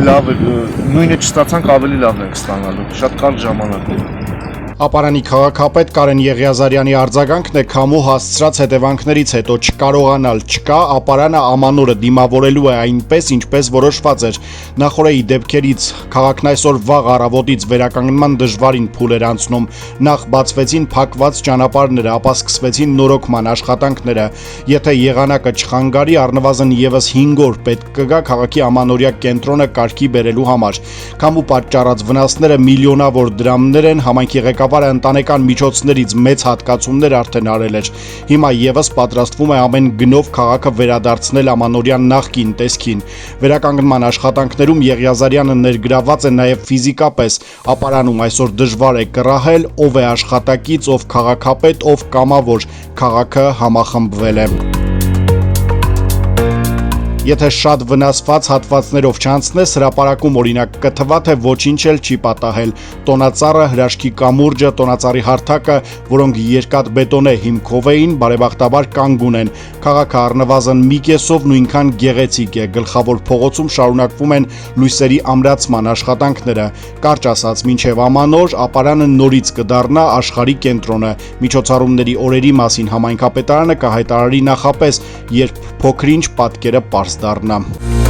լավ է, նույնը չստացանք, ավելի լավն ենք ստանալու, շատ կարճ ժամանակում։ Ապարանի քաղաքապետ Կարեն Եղիազարյանի արձագանքն է քամու հասցրած հետևանքներից հետո չկարողանալ չկա, ապարանը ամանորը դիմավորելու է այնպես, ինչպես որոշված էր։ Նախորդի դեպքերից քաղաքն այսօր վաղ առավոտից վերականգնման դժվարին փուլ էր անցնում։ Նախ բացվեցին փակված ճանապարհները, ապա սկսվեցին նորոգման աշխատանքները։ Եթե եղանակը չխանգարի, առնվազն եւս 5 օր պետք կգա քաղաքի ամանորյա կենտրոնը կարգի բերելու համար։ Քամու պատճառած վնասները միլիոնավոր դրամներ են, համայնքի ղեկավարը ընտանեկան միջոցներից մեծ հատկացումներ արդեն արել էր։ Հիմա եւս պատրաստվում է ամեն գնով քաղաքը վերադարձնել ամանորյան նախկին տեսքին։ Վերականգնման աշխատանքներում Եղիազարյանը ներգրաված է նաեւ ֆիզիկապես։ Ապարանում այսօր դժվար է կռահել, ով է աշխատակից, ով քաղաքապետ, ով կամավոր։ Քաղաքը համախմբվել է։ Եթե շատ վնասված հատվածներով չանցնես, հրապարակում օրինակ կթվա, թե ոչինչ էլ չի պատահել։ Տոնածառը, հրաշքի կամուրջը, տոնածառի հարթակը, որոնք երկաթ բետոնե հիմքով էին, բարեբախտաբար կանգուն են։ Քաղաքը առնվազն մի կեսով նույնքան գեղեցիկ է։ Գլխավոր փողոցում շարունակվում են լույսերի ամրացման աշխատանքները։ Կարճ ասած, մինչև ամանոր ապարանը նորից կդառնա աշխարհի կենտրոնը։ Միջոցառումների օրերի մասին համայնքապետարանը կհայտարարի նախապես, երբ փոքրինչ պատկերը պարզ դառնա։